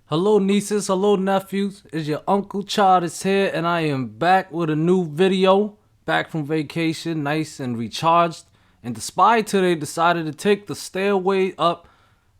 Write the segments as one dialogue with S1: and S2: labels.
S1: Hello nieces, hello nephews, it's your Uncle Charles here and I am back with a new video. Back from vacation, nice and recharged. And the SPY today decided to take the stairway up.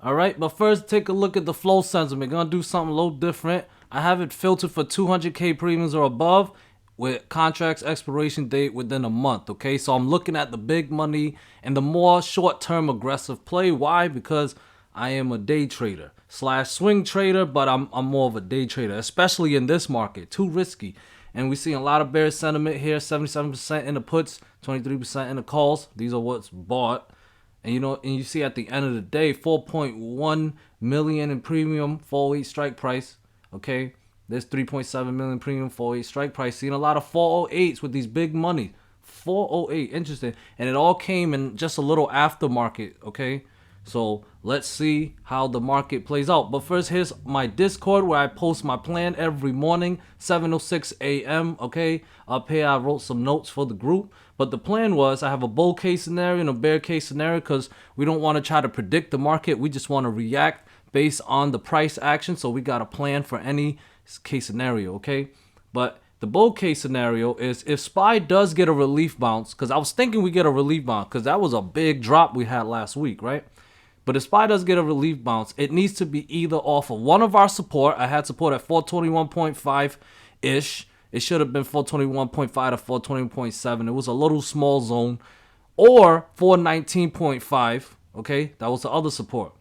S1: Alright, but first take a look at the flow sentiment. Gonna do something a little different. I have it filtered for 200k premiums or above with contracts expiration date within a month. Okay, so I'm looking at the big money and the more short-term aggressive play. Why? Because I am a day trader slash swing trader, but I'm more of a day trader, especially in this market. Too risky. And we see a lot of bearish sentiment here, 77% in the puts, 23% in the calls. These are what's bought. And you see at the end of the day, 4.1 million in premium, 408 strike price. Okay, there's 3.7 million premium, 408 strike price. Seeing a lot of 408s with these big money. 408, interesting. And it all came in just a little aftermarket. Okay, so let's see how the market plays out. But first, here's my Discord where I post my plan every morning, 7:06 a.m. Okay, up here I wrote some notes for the group. But the plan was I have a bull case scenario and a bear case scenario because we don't want to try to predict the market. We just want to react based on the price action. So we got a plan for any case scenario. Okay, but the bull case scenario is if SPY does get a relief bounce, because I was thinking we get a relief bounce because that was a big drop we had last week, right? But if SPY does get a relief bounce, it needs to be either off of one of our support. I had support at 421.5-ish. It should have been 421.5 to 420.7. It was a little small zone. Or 419.5. Okay, that was the other support.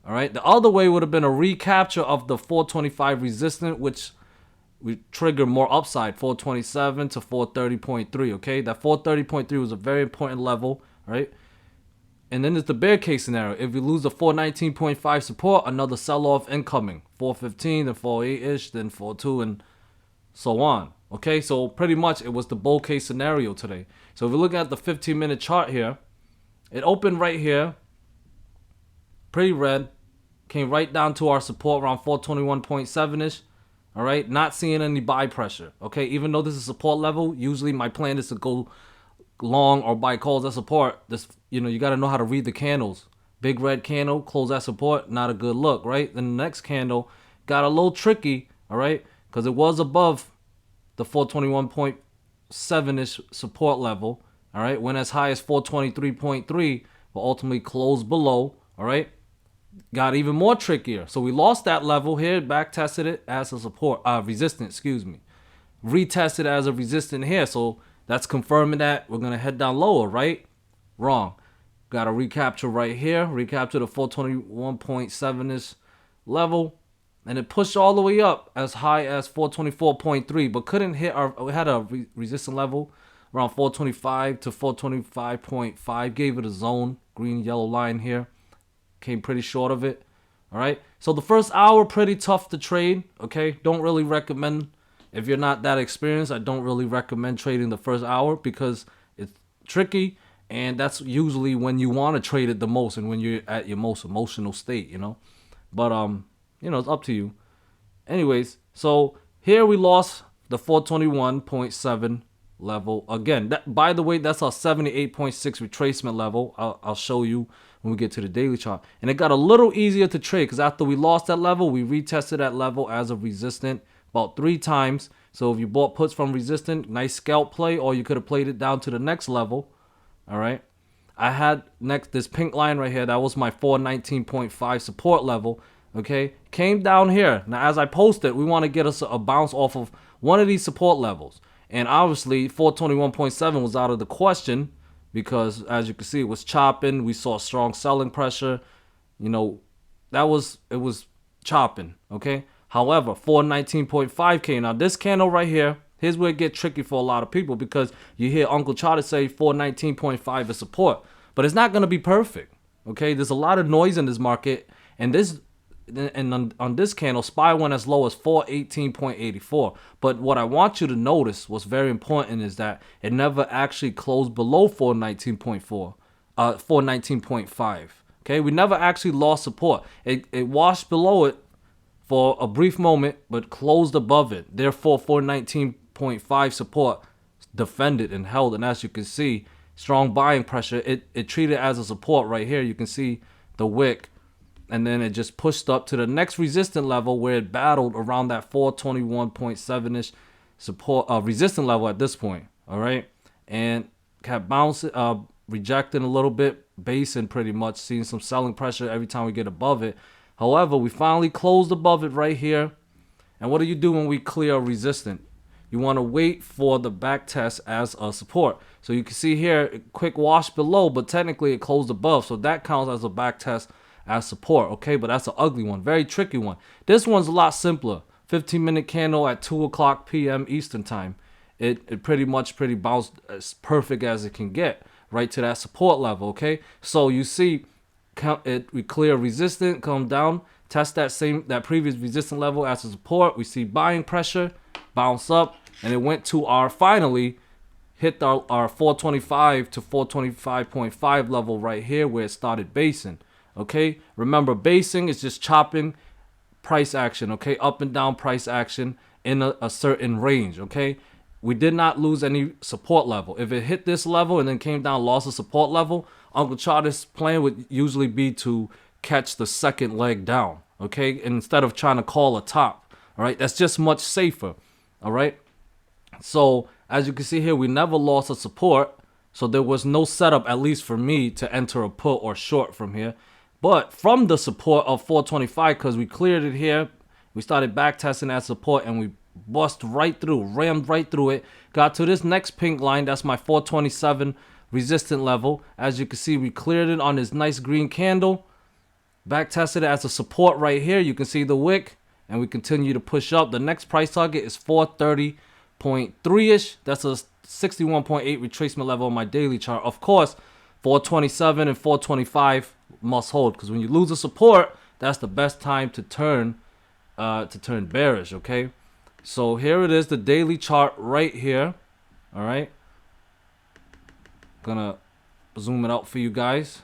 S1: All right, the other way would have been a recapture of the 425 resistance, which we trigger more upside, 427 to 430.3. Okay, that 430.3 was a very important level, right? And then there's the bear case scenario. If we lose the 419.5 support, another sell-off incoming. 415, then 48-ish, then 42, and so on. Okay, so pretty much it was the bull case scenario today. So if we look at the 15-minute chart here, it opened right here, pretty red, came right down to our support around 421.7-ish. All right, not seeing any buy pressure. Okay, even though this is support level, usually my plan is to go long or buy calls at support. This, you got to know how to read the candles. Big red candle, close at support, not a good look, right? Then the next candle got a little tricky, all right, because it was above the 421.7-ish support level, all right, went as high as 423.3, but ultimately closed below, all right. Got even more trickier. So we lost that level here, back tested it as a support, resistance, excuse me. Retested as a resistance here, so that's confirming that we're going to head down lower, right? Wrong. Got to recapture right here. Recapture the 421.7-ish level. And it pushed all the way up as high as 424.3. But couldn't hit we had a resistance level around 425 to 425.5. Gave it a zone. Green, yellow line here. Came pretty short of it. All right. So the first hour, pretty tough to trade. Okay. Don't really recommend. If you're not that experienced, I don't really recommend trading the first hour because it's tricky, and that's usually when you want to trade it the most and when you're at your most emotional state, But it's up to you. Anyways, so here we lost the 421.7 level again. That, by the way, that's our 78.6 retracement level. I'll show you when we get to the daily chart, and it got a little easier to trade because after we lost that level, we retested that level as a resistant about 3 times. So if you bought puts from resistant, nice scalp play, or you could have played it down to the next level. All right. I had next this pink line right here. That was my 419.5 support level. Okay. Came down here. Now, as I posted, we want to get us a bounce off of one of these support levels. And obviously 421.7 was out of the question because as you can see, it was chopping. We saw strong selling pressure. It was chopping. Okay. However, 419.5K. Now, this candle right here, here's where it gets tricky for a lot of people because you hear Uncle Charlie say 419.5 is support, but it's not going to be perfect. Okay, there's a lot of noise in this market, and on this candle, SPY went as low as 418.84. But what I want you to notice, what's very important, is that it never actually closed below 419.5. Okay, we never actually lost support. It washed below it for a brief moment, but closed above it. Therefore, 419.5 support defended and held. And as you can see, strong buying pressure. It treated it as a support right here. You can see the wick and then it just pushed up to the next resistant level where it battled around that 421.7-ish support resistant level at this point. All right, and kept bouncing, rejecting a little bit, basing pretty much, seeing some selling pressure every time we get above it. However, we finally closed above it right here. And what do you do when we clear a resistant? You want to wait for the back test as a support. So you can see here, quick wash below, but technically it closed above. So that counts as a back test as support, okay? But that's an ugly one, very tricky one. This one's a lot simpler. 15-minute candle at 2 o'clock p.m. Eastern time. It pretty bounced as perfect as it can get, right to that support level, okay? So you see, we clear resistant, come down, test that previous resistant level as a support. We see buying pressure, bounce up, and it went to our finally hit our 425 to 425.5 level right here where it started basing. Okay, remember basing is just chopping price action, okay, up and down price action in a certain range. Okay, we did not lose any support level. If it hit this level and then came down, lost a support level, Uncle Charters' plan would usually be to catch the second leg down, okay, instead of trying to call a top. All right, that's just much safer. All right, so as you can see here, we never lost a support, so there was no setup, at least for me, to enter a put or short from here. But from the support of 425, because we cleared it here, we started back testing that support and we bust right through, rammed right through it, got to this next pink line. That's my 427 resistant level. As you can see, we cleared it on this nice green candle, back tested it as a support right here. You can see the wick, and we continue to push up. The next price target is 430.3-ish. That's a 61.8 retracement level on my daily chart. Of course, 427 and 425 must hold, because when you lose a support, that's the best time to turn bearish. Okay, so here it is, the daily chart right here. All right, gonna zoom it out for you guys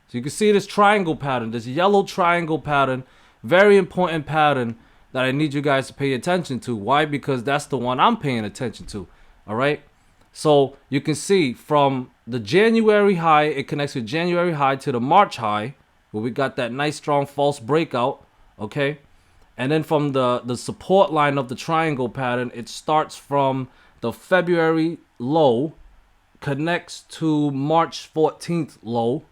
S1: so you can see this triangle pattern, this yellow triangle pattern. Very important pattern that I need you guys to pay attention to. Why? Because that's the one I'm paying attention to. All right, so you can see from the January high, it connects with January high to the March high, where we got that nice strong false breakout. Okay, and then from the support line of the triangle pattern, it starts from the February low, connects to March 14th low,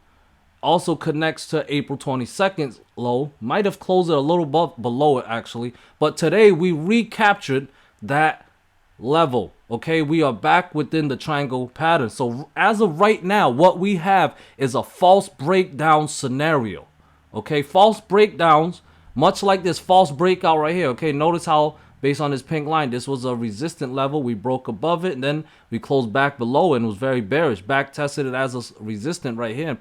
S1: also connects to April 22nd low. Might have closed it a little below it actually, but today we recaptured that level. Okay, we are back within the triangle pattern. So as of right now, what we have is a false breakdown scenario. Okay, false breakdowns, much like this false breakout right here. Okay, notice how based on this pink line, this was a resistant level. We broke above it and then we closed back below and was very bearish. Back tested it as a resistant right here and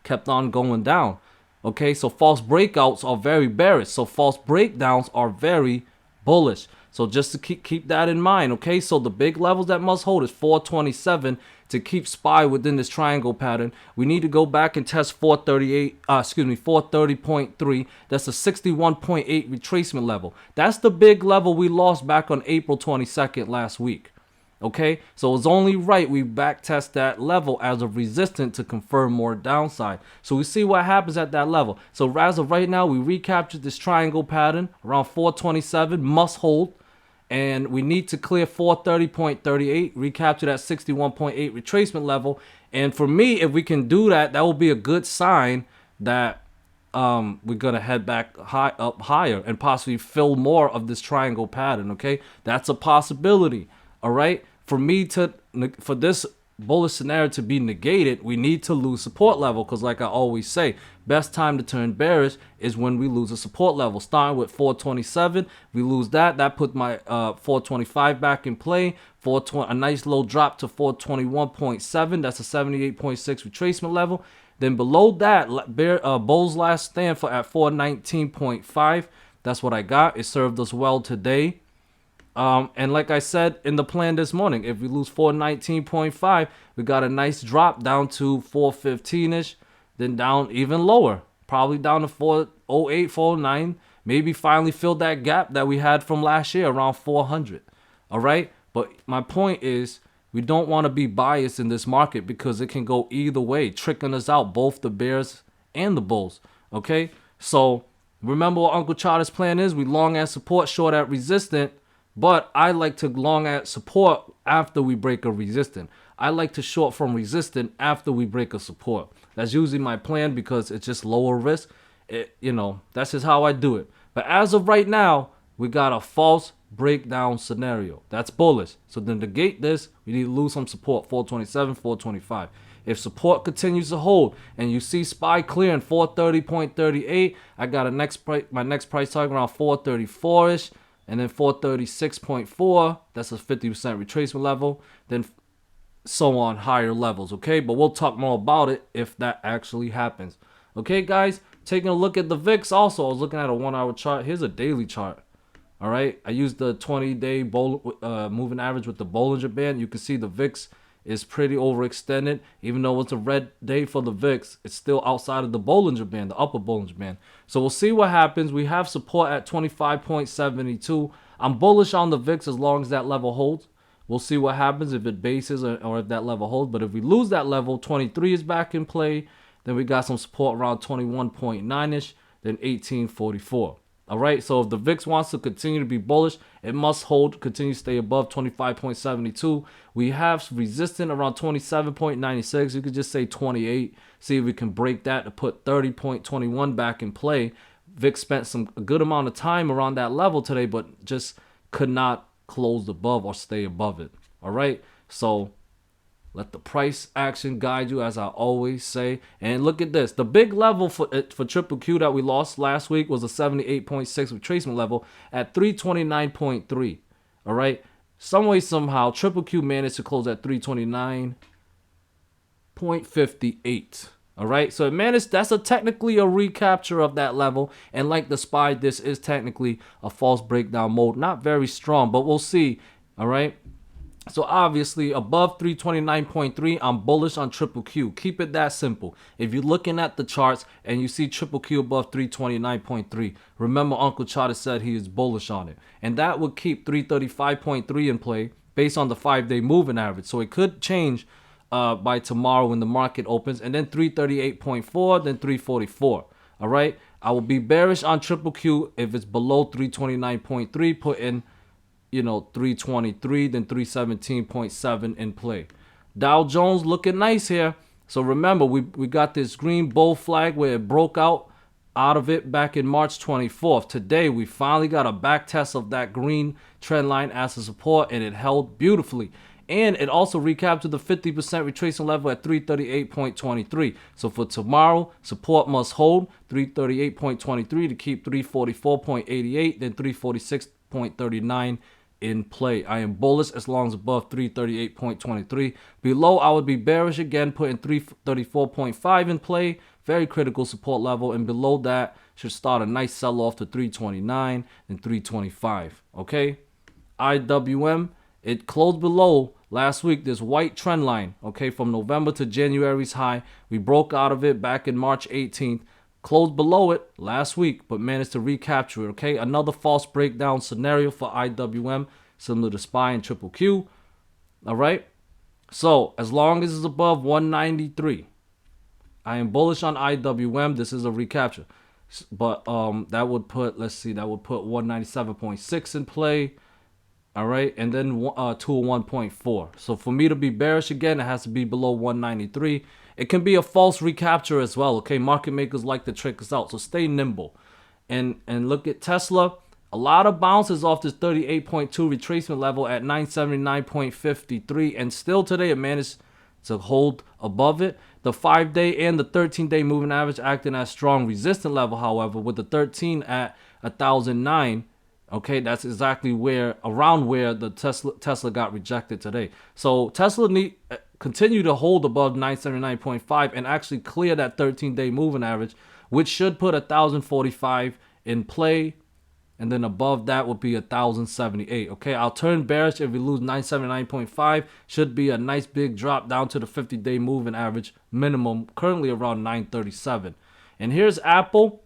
S1: kept on going down. Okay, so false breakouts are very bearish. So false breakdowns are very bullish. So just to keep that in mind. Okay, so the big levels that must hold is 427 to keep SPY within this triangle pattern. We need to go back and test 430.3. That's a 61.8 retracement level. That's the big level we lost back on April 22nd last week. Okay, so it's only right we back test that level as a resistance to confirm more downside. So we see what happens at that level. So as of right now, we recaptured this triangle pattern around 427, must hold. And we need to clear 430.38, recapture that 61.8 retracement level. And for me, if we can do that, that will be a good sign that we're gonna head back up higher and possibly fill more of this triangle pattern. Okay, that's a possibility. All right, for this bullish scenario to be negated, we need to lose support level, because like I always say, best time to turn bearish is when we lose a support level. Starting with 427, we lose that put my 425 back in play. A nice low drop to 421.7. That's a 78.6 retracement level. Then below that, bull's last stand at 419.5. That's what I got. It served us well today. And like I said in the plan this morning, if we lose 419.5, we got a nice drop down to 415-ish, then down even lower, probably down to 408, 409, maybe finally fill that gap that we had from last year around 400. All right, but my point is, we don't want to be biased in this market because it can go either way, tricking us out, both the bears and the bulls. Okay, So remember what Uncle Charter's plan is. We long at support, short at resistant. But I like to long at support after we break a resistant. I like to short from resistant after we break a support. That's usually my plan because it's just lower risk. That's just how I do it. But as of right now, we got a false breakdown scenario. That's bullish. So to negate this, we need to lose some support, 427, 425. If support continues to hold and you see SPY clearing 430.38, I got my next price target around 434-ish. And then 436.4, that's a 50% retracement level. Then so on, higher levels, okay? But we'll talk more about it if that actually happens. Okay, guys? Taking a look at the VIX also. I was looking at a 1 hour chart. Here's a daily chart. All right? I used the 20-day moving average with the Bollinger Band. You can see the VIX is pretty overextended. Even though it's a red day for the VIX, it's still outside of the Bollinger Band, the upper Bollinger Band. So we'll see what happens. We have support at 25.72. I'm bullish on the VIX as long as that level holds. We'll see what happens if it bases or if that level holds. But if we lose that level, 23 is back in play. Then we got some support around 21.9-ish, then 1844. All right, so if the VIX wants to continue to be bullish, it must hold, continue to stay above 25.72. We have resistance around 27.96. You could just say 28. See if we can break that to put 30.21 back in play. VIX spent a good amount of time around that level today, but just could not close above or stay above it. All right, so let the price action guide you, as I always say. And look at this. The big level for QQQ that we lost last week was a 78.6 retracement level at 329.3. All right. Some way, somehow, QQQ managed to close at 329.58. All right. So it managed. That's technically a recapture of that level. And like the SPY, this is technically a false breakdown mode. Not very strong, but we'll see. All right. So obviously above 329.3, I'm bullish on QQQ. Keep it that simple. If you're looking at the charts and you see QQQ above 329.3, remember Uncle Charter said he is bullish on it. And that would keep 335.3 in play based on the 5-day moving average. So it could change by tomorrow when the market opens. And then 338.4, then 344. All right. I will be bearish on QQQ if it's below 329.3. Put in 323, then 317.7 in play. Dow Jones looking nice here. So remember, we got this green bull flag where it broke out of it back in March 24th. Today, we finally got a back test of that green trend line as a support, and it held beautifully. And it also recaptured the 50% retracement level at 338.23. So for tomorrow, support must hold 338.23 to keep 344.88, then 346.39 in play. I am bullish as long as above 338.23. Below, I would be bearish again, putting 334.5 in play. Very critical support level. And below that, should start a nice sell-off to 329 and 325. Okay? IWM, it closed below last week, this white trend line. Okay? From November to January's high. We broke out of it back in March 18th. Closed below it last week, but managed to recapture it, okay? Another false breakdown scenario for IWM, similar to SPY and QQQ, all right? So, as long as it's above 193, I am bullish on IWM. This is a recapture. But that would put, that would put 197.6 in play, all right? And then 201.4. So, for me to be bearish again, it has to be below 193. It can be a false recapture as well, okay? Market makers like to trick us out, so stay nimble. And look at Tesla. A lot of bounces off this 38.2 retracement level at 979.53, and still today it managed to hold above it. The 5-day and the 13-day moving average acting as strong resistance level, however, with the 13 at 1,009. Okay, that's exactly around where the Tesla got rejected today. So Tesla continue to hold above 979.5 and actually clear that 13-day moving average, which should put 1,045 in play. And then above that would be 1,078. Okay, I'll turn bearish if we lose 979.5. Should be a nice big drop down to the 50-day moving average minimum, currently around 937. And here's Apple.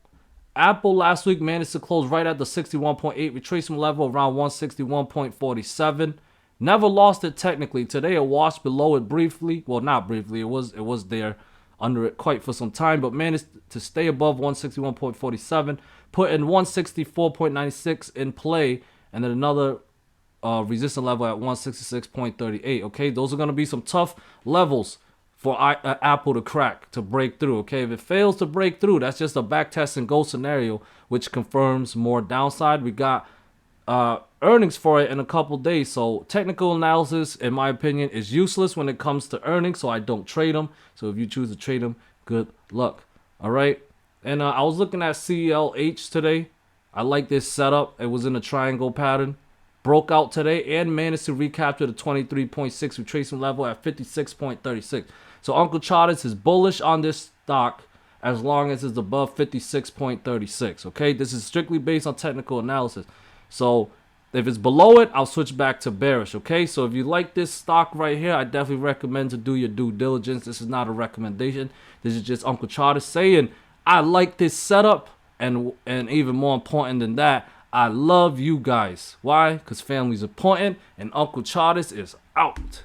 S1: Apple last week managed to close right at the 61.8 retracement level, around 161.47. Never lost it technically. Today it washed below it briefly. Well, not briefly. It was there under it quite for some time, but managed to stay above 161.47, put in 164.96 in play, and then another resistance level at 166.38. Okay, those are going to be some tough levels for Apple to crack, to break through. Okay, if it fails to break through, that's just a back test and go scenario, which confirms more downside. We got earnings for it in a couple days, so technical analysis, in my opinion, is useless when it comes to earnings, so I don't trade them. So if you choose to trade them, good luck. All right, and I was looking at CELH today. I like this setup. It was in a triangle pattern, broke out today and managed to recapture the 23.6 retracement level at 56.36. So Uncle Charters is bullish on this stock as long as it's above 56.36. Okay, this is strictly based on technical analysis. So if it's below it, I'll switch back to bearish. Okay, so if you like this stock right here, I definitely recommend to do your due diligence. This is not a recommendation. This is just Uncle Charters saying I like this setup, and even more important than that, I love you guys. Why? Because family's important, and Uncle Charters is out.